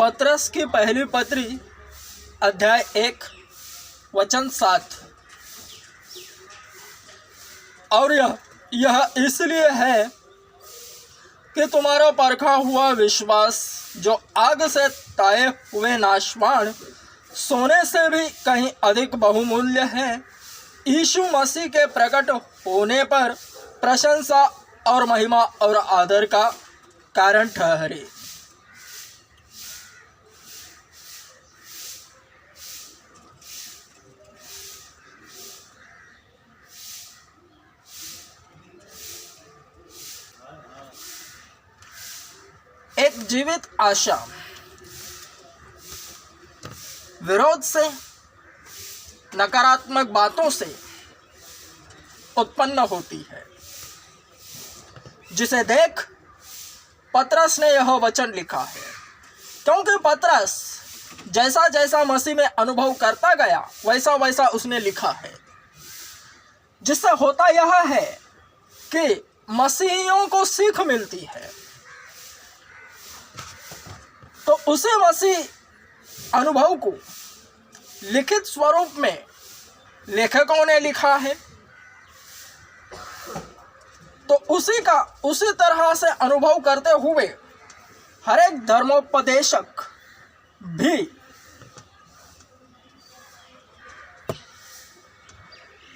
पत्रस की पहली पत्री अध्याय 1 वचन 7। और यह इसलिए है कि तुम्हारा परखा हुआ विश्वास, जो आग से ताए हुए नाशवान सोने से भी कहीं अधिक बहुमूल्य है, यीशु मसीह के प्रकट होने पर प्रशंसा और महिमा और आदर का कारण ठहरे। एक जीवित आशा विरोध से, नकारात्मक बातों से उत्पन्न होती है, जिसे देख पतरस ने यह वचन लिखा है। क्योंकि पतरस जैसा जैसा मसीह में अनुभव करता गया वैसा वैसा उसने लिखा है, जिससे होता यह है कि मसीहियों को सीख मिलती है। तो उसी मसीह अनुभव को लिखित स्वरूप में लेखकों ने लिखा है, तो उसी तरह से अनुभव करते हुए हर एक धर्मोपदेशक भी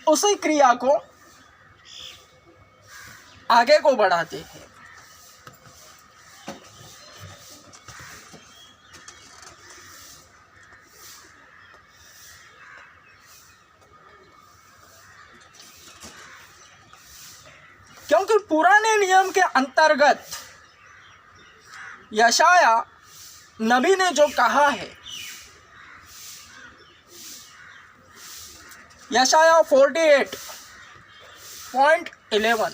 उसी क्रिया को आगे को बढ़ाते हैं। क्योंकि पुराने नियम के अंतर्गत यशाया नबी ने जो कहा है, यशाया 48:11,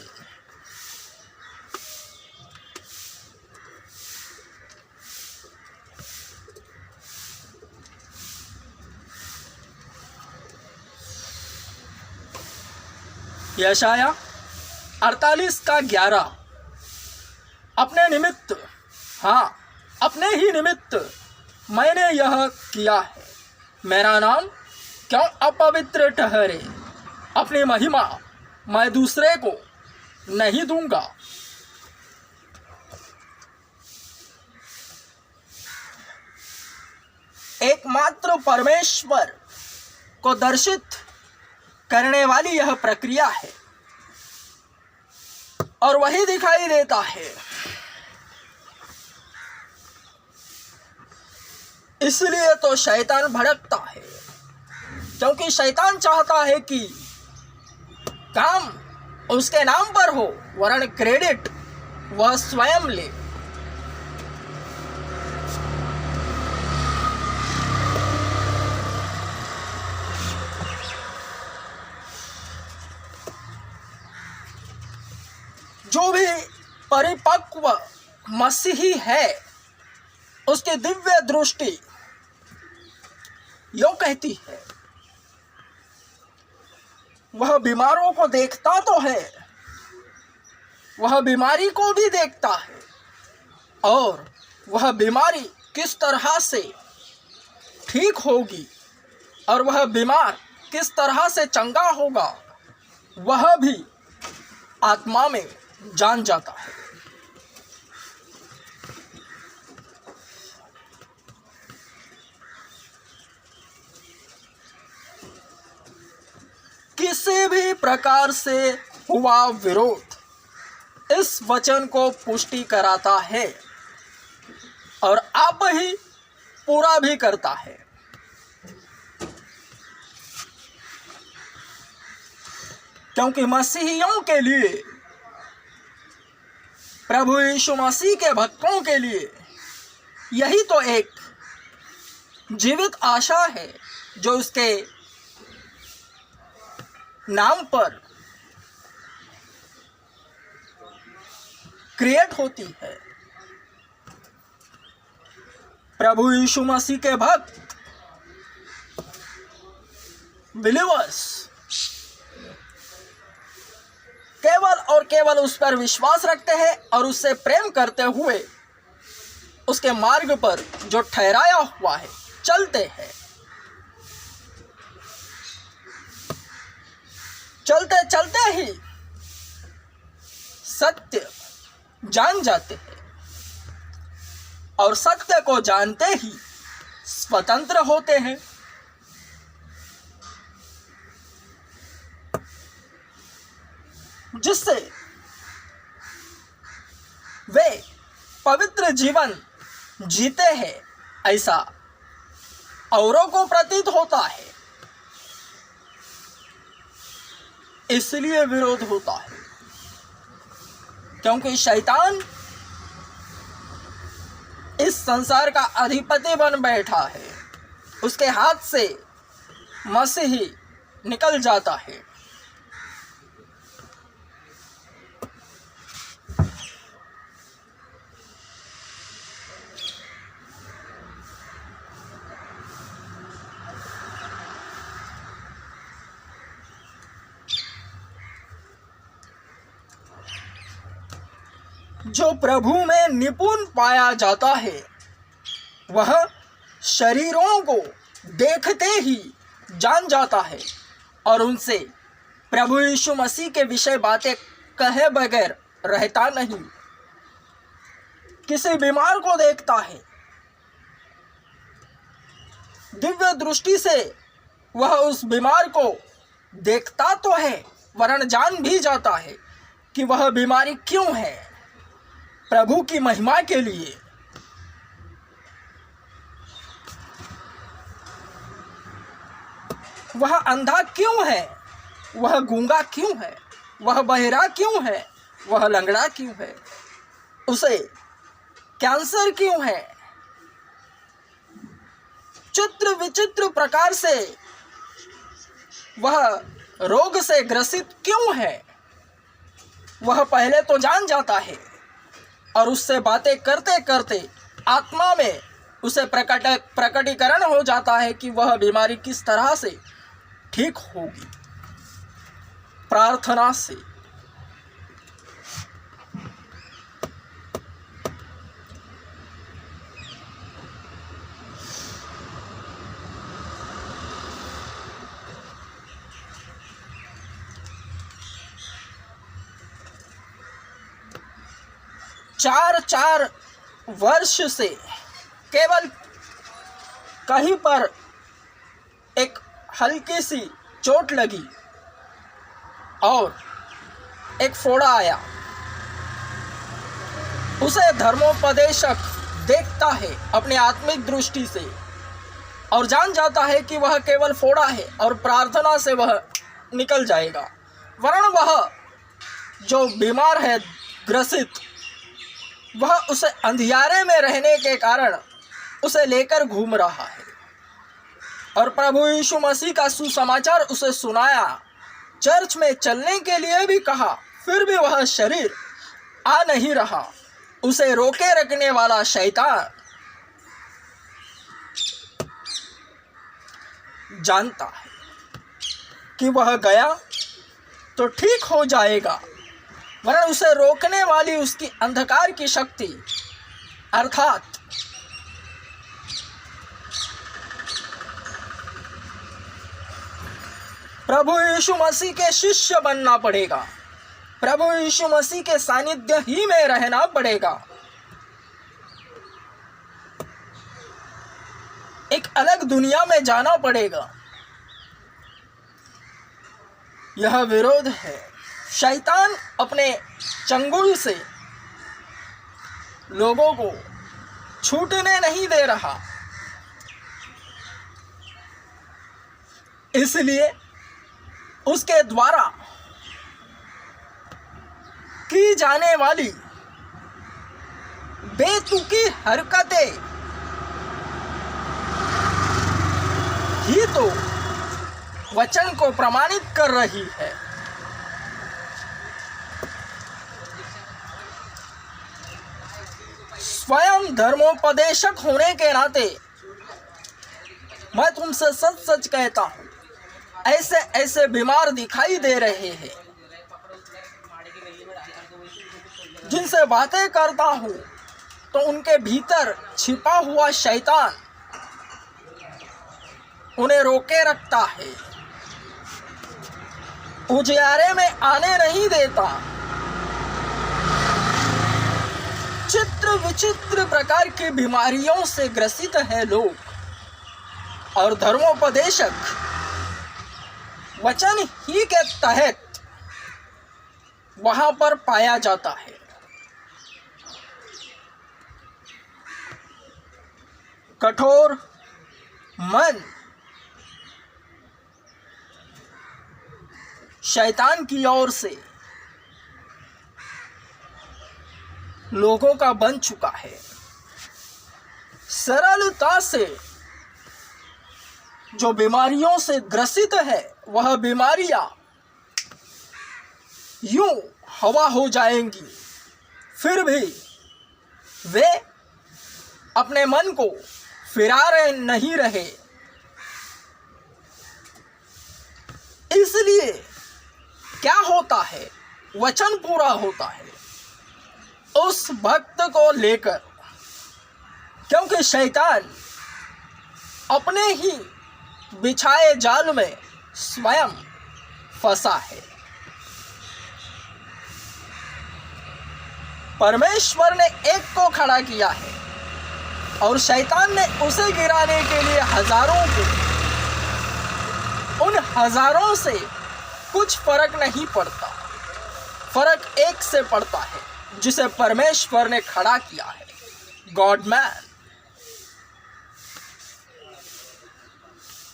यशाया 48:11, अपने निमित्त, हाँ अपने ही निमित्त मैंने यह किया है, मेरा नाम क्यों अपवित्र ठहरे, अपनी महिमा मैं दूसरे को नहीं दूंगा। एकमात्र परमेश्वर को दर्शित करने वाली यह प्रक्रिया है, और वही दिखाई देता है। इसलिए तो शैतान भड़कता है, क्योंकि शैतान चाहता है कि काम उसके नाम पर हो, वरन क्रेडिट वह स्वयं ले। जो भी परिपक्व मसीही है, उसकी दिव्य दृष्टि यो कहती है, वह बीमारों को देखता तो है, वह बीमारी को भी देखता है, और वह बीमारी किस तरह से ठीक होगी और वह बीमार किस तरह से चंगा होगा, वह भी आत्मा में जान जाता है। किसी भी प्रकार से हुआ विरोध इस वचन को पुष्टि कराता है और आप ही पूरा भी करता है। क्योंकि मसीहियों के लिए, प्रभु यीशु मसीह के भक्तों के लिए यही तो एक जीवित आशा है जो उसके नाम पर क्रिएट होती है। प्रभु यीशु मसीह के भक्त, बिलीवर्स, केवल और केवल उस पर विश्वास रखते हैं और उससे प्रेम करते हुए उसके मार्ग पर जो ठहराया हुआ है चलते हैं, चलते चलते ही सत्य जान जाते हैं और सत्य को जानते ही स्वतंत्र होते हैं। जिससे वे पवित्र जीवन जीते हैं ऐसा औरों को प्रतीत होता है। इसलिए विरोध होता है क्योंकि शैतान इस संसार का अधिपति बन बैठा है। उसके हाथ से मसीही निकल जाता है। जो प्रभु में निपुण पाया जाता है वह शरीरों को देखते ही जान जाता है और उनसे प्रभु यीशु मसीह के विषय बातें कहे बगैर रहता नहीं। किसी बीमार को देखता है, दिव्य दृष्टि से वह उस बीमार को देखता तो है वरन जान भी जाता है कि वह बीमारी क्यों है, प्रभु की महिमा के लिए। वह अंधा क्यों है, वह गूंगा क्यों है, वह बहरा क्यों है, वह लंगड़ा क्यों है, उसे कैंसर क्यों है, चित्र विचित्र प्रकार से वह रोग से ग्रसित क्यों है, वह पहले तो जान जाता है और उससे बातें करते करते आत्मा में उसे प्रकटीकरण हो जाता है कि वह बीमारी किस तरह से ठीक होगी। प्रार्थना से चार वर्ष से केवल कहीं पर एक हल्की सी चोट लगी और एक फोड़ा आया। उसे धर्मोपदेशक देखता है अपनी आत्मिक दृष्टि से और जान जाता है कि वह केवल फोड़ा है और प्रार्थना से वह निकल जाएगा, वरन वह जो बीमार है ग्रसित वह उसे अंधियारे में रहने के कारण उसे लेकर घूम रहा है और प्रभु यीशु मसीह का सुसमाचार उसे सुनाया, चर्च में चलने के लिए भी कहा, फिर भी वह शरीर आ नहीं रहा। उसे रोके रखने वाला शैतान जानता है कि वह गया तो ठीक हो जाएगा, वरन उसे रोकने वाली उसकी अंधकार की शक्ति अर्थात प्रभु यीशु मसीह के शिष्य बनना पड़ेगा, प्रभु यीशु मसीह के सानिध्य ही में रहना पड़ेगा। एक अलग दुनिया में जाना पड़ेगा। यह विरोध है। शैतान अपने चंगुल से लोगों को छूटने नहीं दे रहा, इसलिए उसके द्वारा की जाने वाली बेतुकी हरकतें ही तो वचन को प्रमाणित कर रही है। स्वयं धर्मोपदेशक होने के नाते मैं तुमसे सच सच कहता हूं, ऐसे ऐसे बीमार दिखाई दे रहे हैं जिनसे बातें करता हूं तो उनके भीतर छिपा हुआ शैतान उन्हें रोके रखता है, उजियारे में आने नहीं देता। चित्र विचित्र प्रकार की बीमारियों से ग्रसित है लोग, और धर्मोपदेशक वचन ही के तहत वहां पर पाया जाता है। कठोर मन शैतान की ओर से लोगों का बन चुका है। सरलता से जो बीमारियों से ग्रसित है वह बीमारियां यूं हवा हो जाएंगी, फिर भी वे अपने मन को फिरा नहीं रहे। इसलिए क्या होता है, वचन पूरा होता है उस भक्त को लेकर, क्योंकि शैतान अपने ही बिछाए जाल में स्वयं फंसा है। परमेश्वर ने एक को खड़ा किया है और शैतान ने उसे गिराने के लिए हजारों को, उन हजारों से कुछ फर्क नहीं पड़ता। फर्क एक से पड़ता है जिसे परमेश्वर ने खड़ा किया है, गॉड मैन।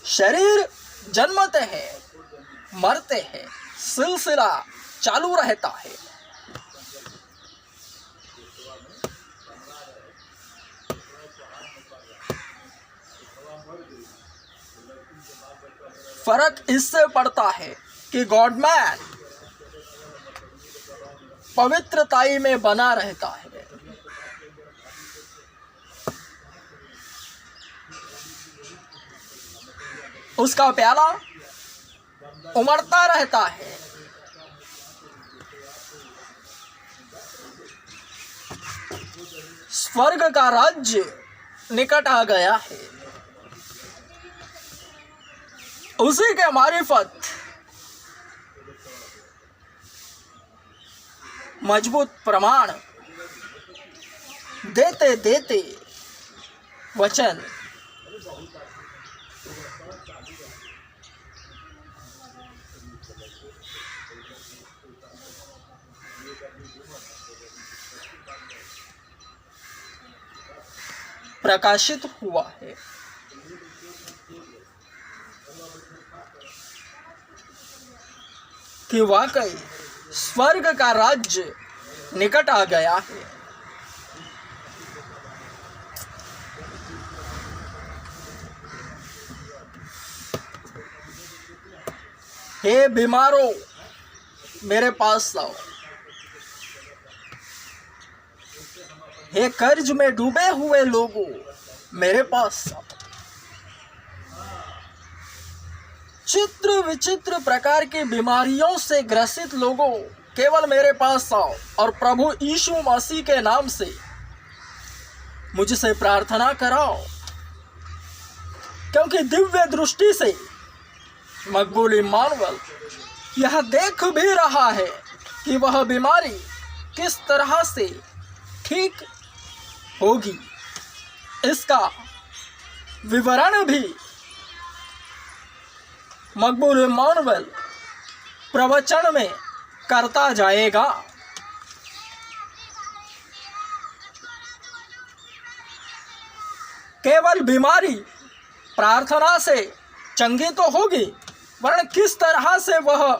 शरीर जन्मते हैं, मरते हैं, सिलसिला चालू रहता है। फर्क इससे पड़ता है कि गॉड मैन पवित्रताई में बना रहता है। उसका प्याला उमड़ता रहता है। स्वर्ग का राज्य निकट आ गया है। उसी के मारिफत मजबूत प्रमाण देते देते वचन प्रकाशित हुआ है। कि वाकई स्वर्ग का राज्य निकट आ गया है। हे बीमारों, मेरे पास आओ। हे कर्ज में डूबे हुए लोगों, मेरे पास आओ। चित्र विचित्र प्रकार की बीमारियों से ग्रसित लोगों, केवल मेरे पास आओ और प्रभु यीशु मसीह के नाम से मुझसे प्रार्थना कराओ, क्योंकि दिव्य दृष्टि से मकबूल इम्मानुएल यह देख भी रहा है कि वह बीमारी किस तरह से ठीक होगी। इसका विवरण भी मकबूल इम्मानुएल प्रवचन में करता जाएगा। केवल बीमारी प्रार्थना से चंगी तो होगी, वरन किस तरह से वह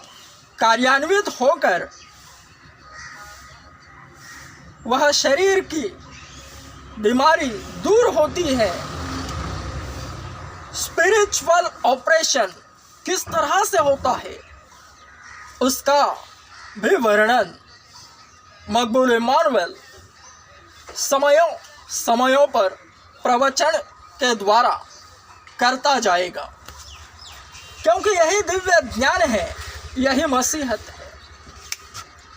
कार्यान्वित होकर वह शरीर की बीमारी दूर होती है। स्पिरिचुअल ऑपरेशन किस तरह से होता है, उसका भी वर्णन मकबूल इम्मानुएल समयों पर प्रवचन के द्वारा करता जाएगा, क्योंकि यही दिव्य ज्ञान है, यही मसीहत है,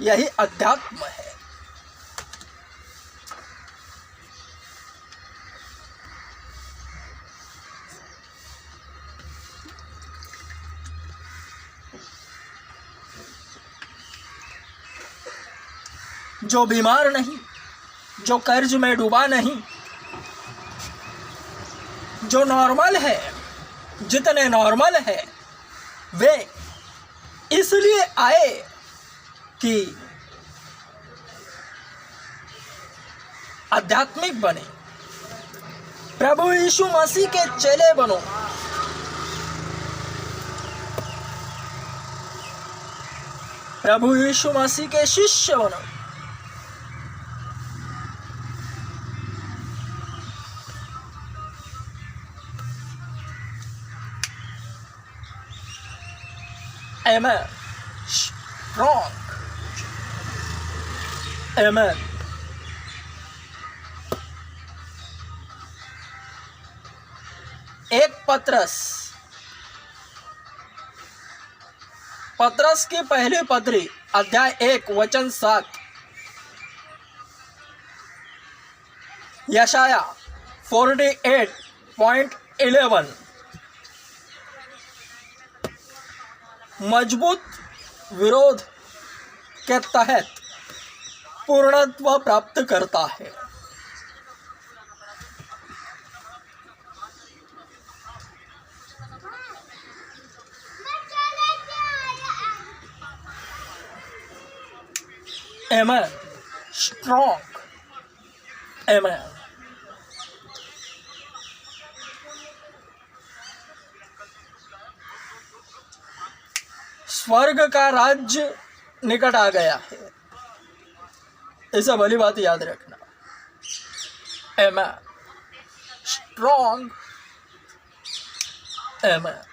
यही अध्यात्म है। जो बीमार नहीं, जो कर्ज में डूबा नहीं, जो नॉर्मल है, जितने नॉर्मल है वे इसलिए आए कि आध्यात्मिक बने, प्रभु यीशु मसीह के चेले बनो। प्रभु यीशु मसीह के शिष्य बनो। Amen. Strong. Amen. एक पत्रस की पहली पत्री अध्याय 1 वचन 7, यशाया 48.11 मजबूत विरोध के तहत पूर्णत्व प्राप्त करता है। Amen. Strong. Amen. स्वर्ग का राज्य निकट आ गया है। ऐसा भली बात याद रखना। Amen. Strong. Amen.